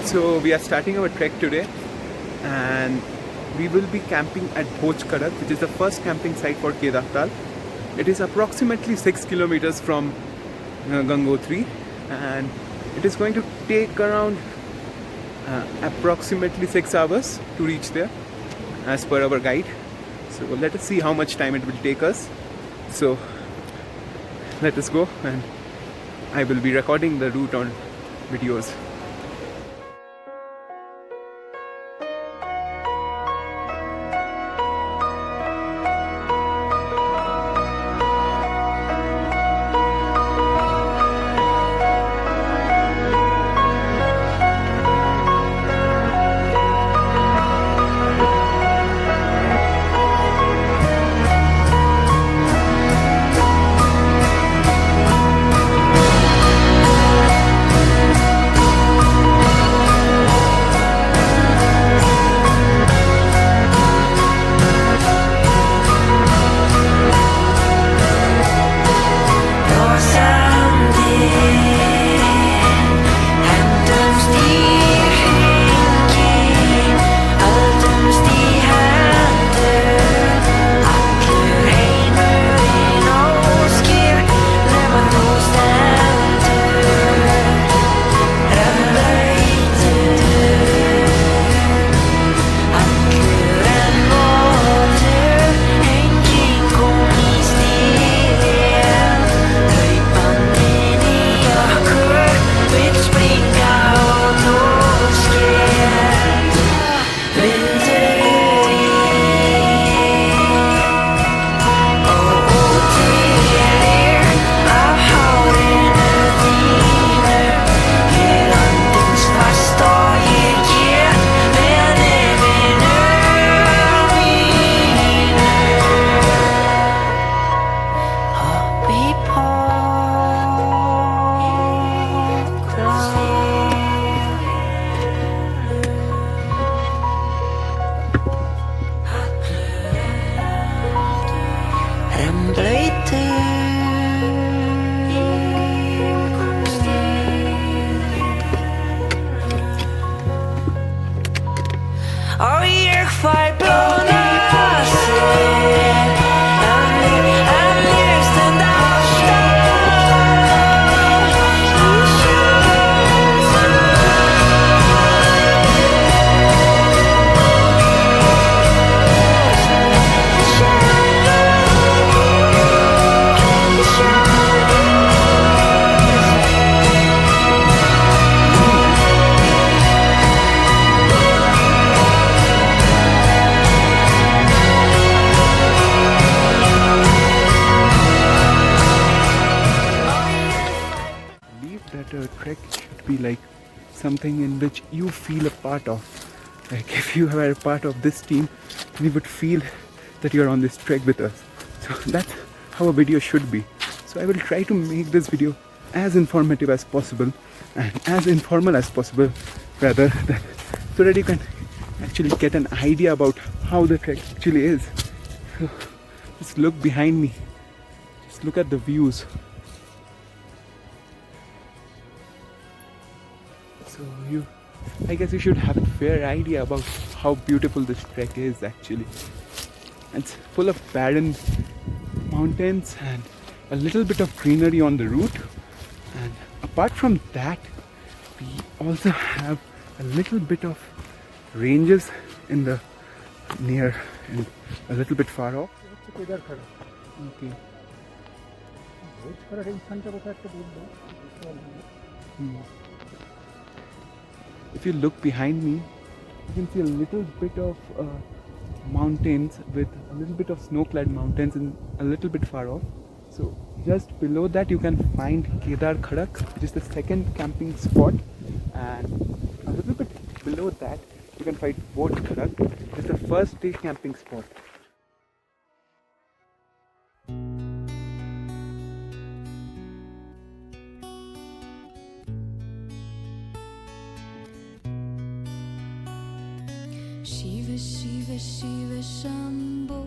So we are starting our trek today, and we will be camping at Bhoj Kadak, which is the first camping site for Kedar Tal. It is approximately 6 kilometers from Gangotri, and it is going to take around approximately 6 hours to reach there as per our guide. So let us see how much time it will take us. So let us go, and I will be recording the route on videos. Trek should be like something in which you feel a part of. Like if you were a part of this team, we would feel that you're on this trek with us. So that's how a video should be. So I will try to make this video as informative as possible and as informal as possible, rather, so that you can actually get an idea about how the trek actually is. So just look behind me. Just look at the views. So I guess you should have a fair idea about how beautiful this trek is actually. It's full of barren mountains and a little bit of greenery on the route. And apart from that, we also have a little bit of ranges in the near and a little bit far off. Okay. If you look behind me, you can see a little bit of mountains with a little bit of snow-clad mountains and a little bit far off. So just below that you can find Kedar Khadak, which is the second camping spot, and a little bit below that you can find Bhoj Kadak, which is the first day camping spot. Shiva Shiva Shiva Shambho,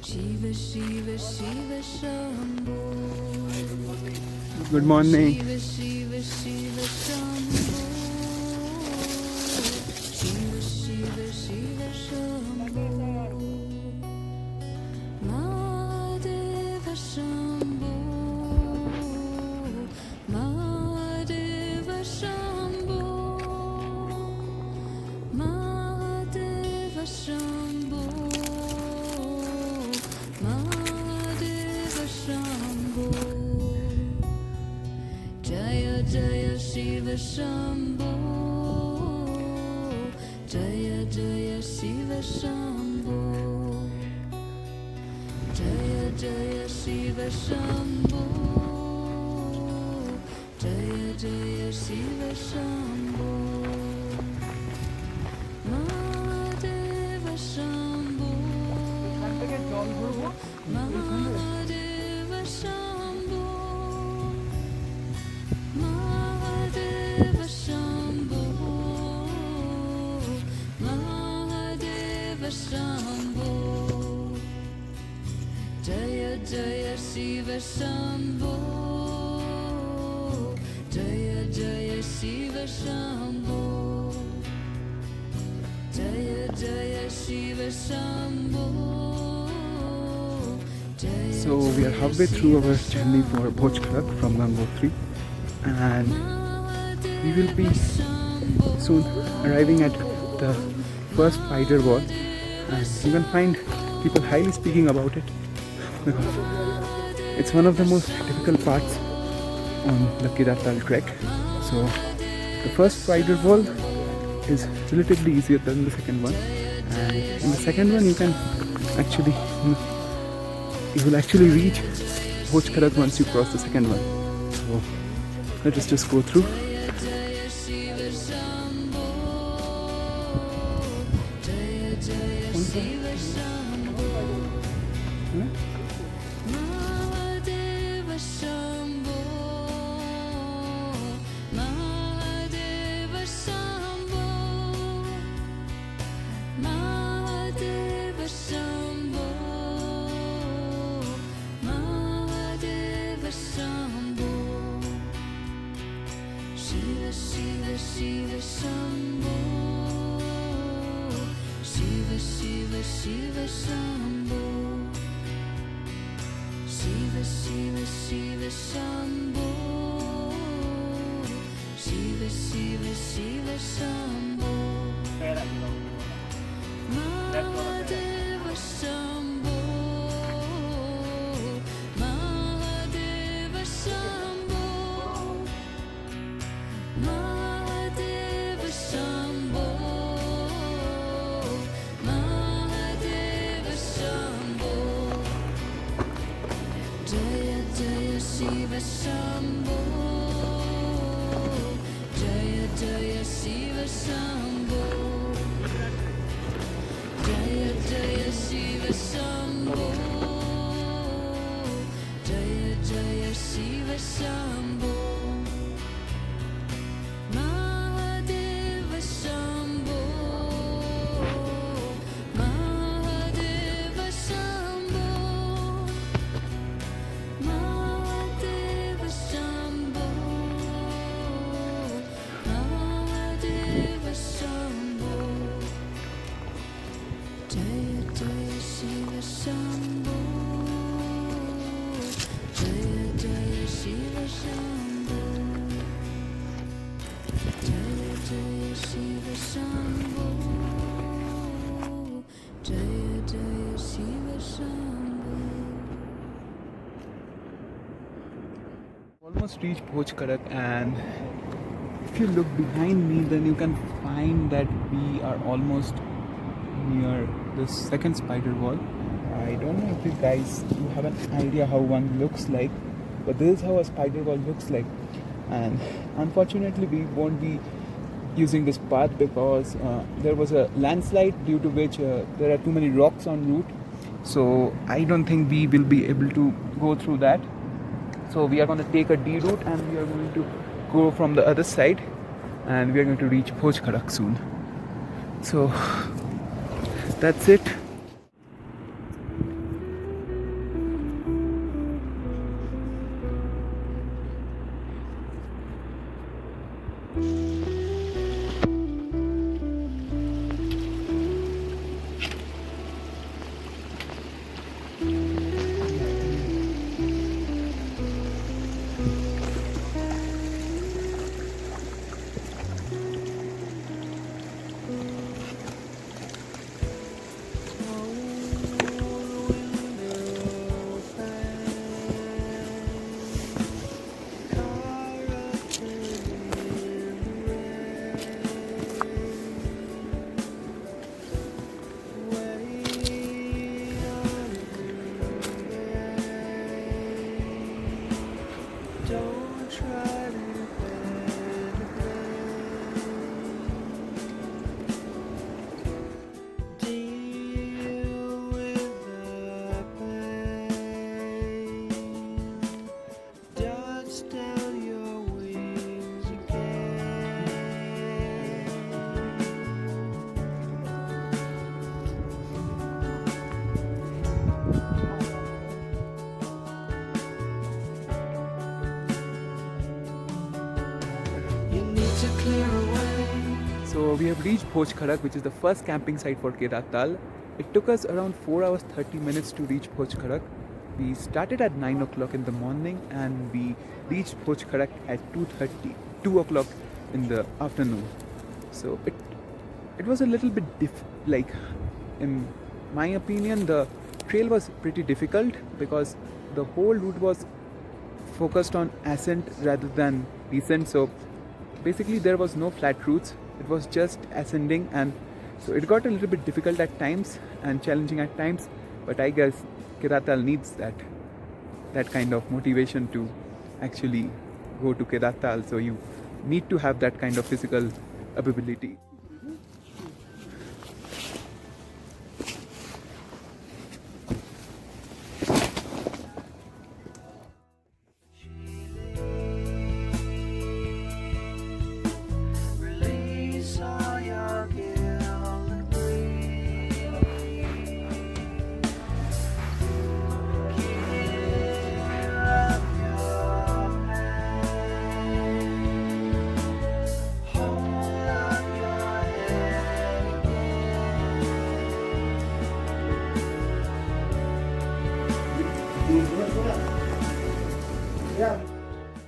Shiva Shiva Shiva Shambho. Good morning. Shiva Shiva Shiva Shambho. Jaya Jaya Shiva Shambho, Jaya Jaya Shiva Shambho, Jaya Jaya Shiva Shambho, Jaya Jaya Shiva Shambho, Mahadeva Shambho, Mahadeva Shambho, Mahadeva Shambho, Mahadeva Shambho, Jaya Jaya Shiva Shambho, Jaya Jaya Shiva Shambho, Jaya Jaya Shiva Shambho, Jaya So we are halfway through our journey for Bhoj Khadak from Gangotri, and we will be soon arriving at the first spider wall, and you can find people highly speaking about it because it's one of the most difficult parts on the Kedartal trek. So the first spider wall is relatively easier than the second one, and in the second one you will actually reach Bhoj Khadak once you cross the second one. So let us just go through. Jaya Shiva Shambho, Jaya Jaya Shiva Shambho, Mahadeva Shambho, Mahadeva Shambho, Mahadeva Shambho, Mahadeva Shambho, Shiva Shiva Shiva Shambho, Shiva Shiva Shiva Shambho, Shiva Shiva Shiva Shambho, Shiva Shiva Shiva Shambho, Mahadeva Shambho, Mahadeva Shambho, Mahadeva Shambho, Mahadeva Shambho, Jaya Jaya Shiva Shambho, Jaya Jaya Shiva Shambho, Jaya Jaya Shiva Shambho, Jaya Jaya Shiva Shambho, Mahadeva Shambho, Mahadeva Shambho, Mahadeva Shambho, Mahadeva Shambho, Jaya Jaya Shiva Shambho, Jaya Jaya Shiva Shambho, Jaya Jaya Shiva Shambho, Jaya Jaya Shiva Shambho. Almost reached Bhoj Khadak, and if you look behind me, then you can find that we are almost near the second spider wall. I don't know if you guys have an idea how one looks like, but this is how a spider wall looks like. And unfortunately we won't be using this path because there was a landslide due to which there are too many rocks en route, so I don't think we will be able to go through that. So we are going to take a D route and we are going to go from the other side, and we are going to reach Bhoj Khadak soon. So that's it. So we have reached Bhoj Khadak, which is the first camping site for Kedar Tal. It took us around 4 hours 30 minutes to reach Bhoj Khadak. We started at 9 o'clock in the morning and we reached Bhoj Khadak at 2 o'clock in the afternoon. So it was a little bit in my opinion, the trail was pretty difficult because the whole route was focused on ascent rather than descent. So basically there was no flat routes, it was just ascending, and so it got a little bit difficult at times and challenging at times, but I guess Kedar Tal needs that kind of motivation to actually go to Kedar Tal. So you need to have that kind of physical ability. Release all your guilt and grief. Give up your pain. Hold up your head again.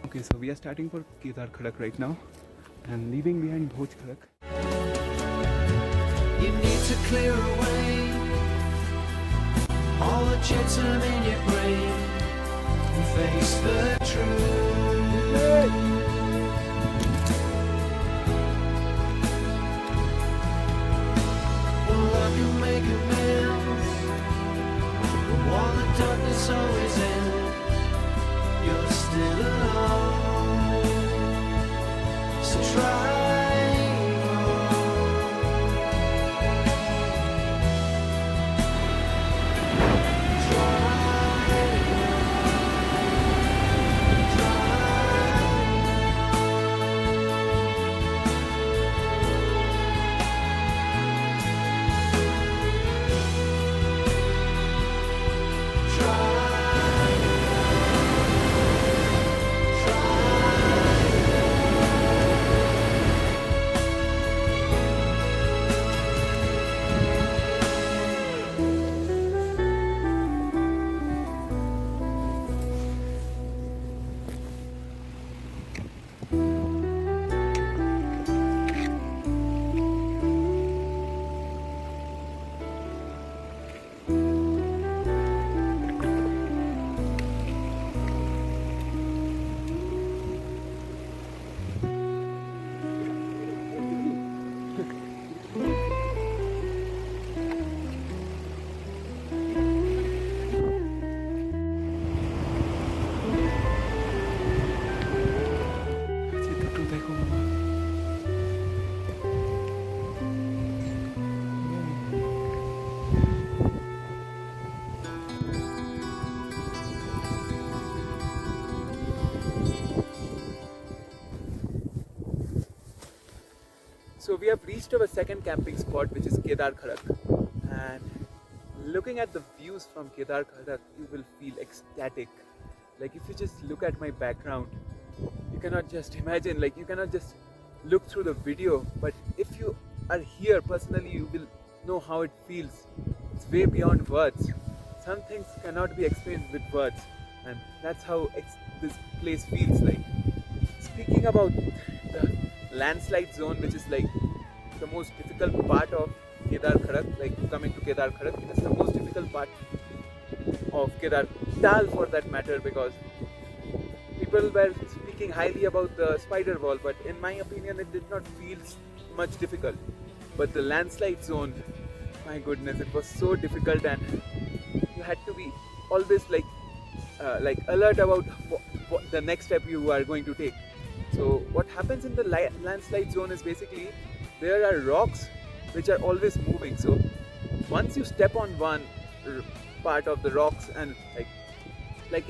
Okay, so we are starting for Kedar Khadak right now and leaving behind Bhoj Khadak. You need to clear away all the jetsam in your brain and face the truth. Well, I can make amends while the darkness always ends. You're still alone, so try. So we have reached our second camping spot, which is Kedar Khadak, and looking at the views from Kedar Khadak, you will feel ecstatic. Like if you just look at my background, you cannot just imagine, like you cannot just look through the video, but if you are here personally, you will know how it feels. It's way beyond words. Some things cannot be explained with words, and that's how this place feels like. Speaking about the landslide zone, which is like the most difficult part of Kedar Khadak, like coming to Kedar Khadak, it is the most difficult part of Kedar Tal for that matter, because people were speaking highly about the spider wall, but in my opinion it did not feel much difficult. But the landslide zone, my goodness, it was so difficult, and you had to be always like alert about what the next step you are going to take. So what happens in the landslide zone is basically there are rocks which are always moving. So once you step on one part of the rocks, and back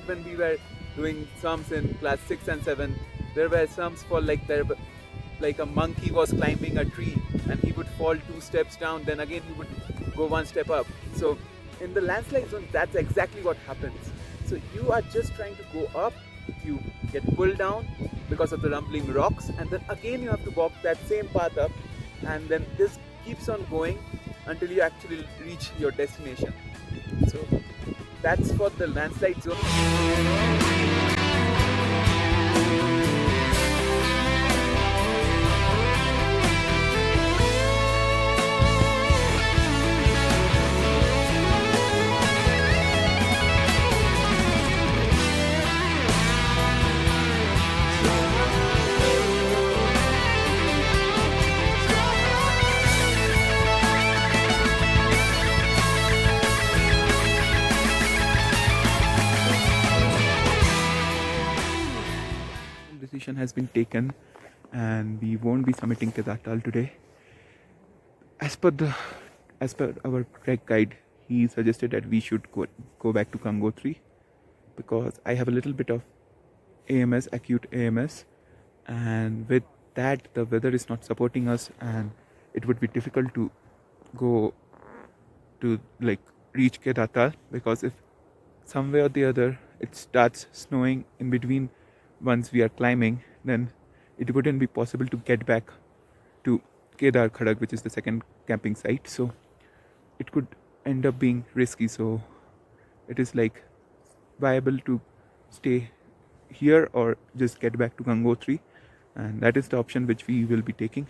when we were doing sums in class 6 and 7, there were sums for like a monkey was climbing a tree and he would fall 2 steps down, then again he would go 1 step up. So in the landslide zone, that's exactly what happens. So you are just trying to go up you get pulled down because of the rumbling rocks, and then again you have to walk that same path up, and then this keeps on going until you actually reach your destination. So that's for the landslide zone. Decision has been taken, and we won't be submitting Kedartal today. As per our trek guide, he suggested that we should go back to Gangotri because I have a little bit of AMS, acute AMS, and with that the weather is not supporting us, and it would be difficult to go to reach Kedartal, because if somewhere or the other it starts snowing in between once we are climbing, then it wouldn't be possible to get back to Kedar Khadak, which is the second camping site. So it could end up being risky. So it is viable to stay here or just get back to Gangotri, and that is the option which we will be taking.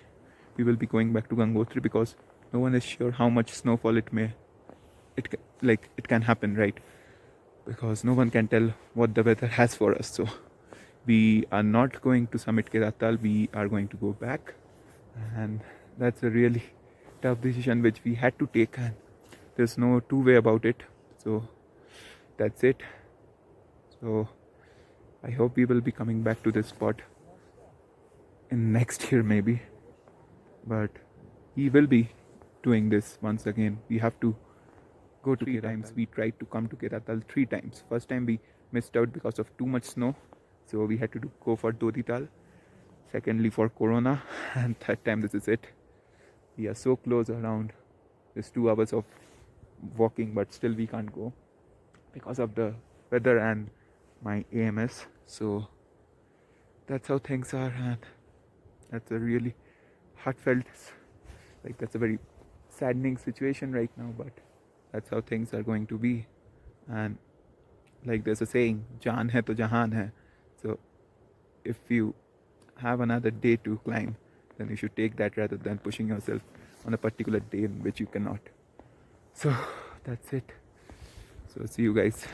We will be going back to Gangotri because no one is sure how much snowfall it can happen, right? Because no one can tell what the weather has for us. So we are not going to summit Kedartal, we are going to go back, and that's a really tough decision which we had to take, and there's no two way about it. So that's it. So I hope we will be coming back to this spot in next year maybe, but we will be doing this once again. We have to go to Kedartal. 3 times we tried to come to Kedartal 3 times. First time we missed out because of too much snow, so we had to go for Dodital. Secondly for Corona, and third time this is it. We are so close, around just 2 hours of walking, but still we can't go because of the weather and my AMS. So that's how things are, and that's a really heartfelt, that's a very saddening situation right now, but that's how things are going to be. And there's a saying, jaan hai to jahan hai. So if you have another day to climb, then you should take that rather than pushing yourself on a particular day in which you cannot. So that's it. So see you guys.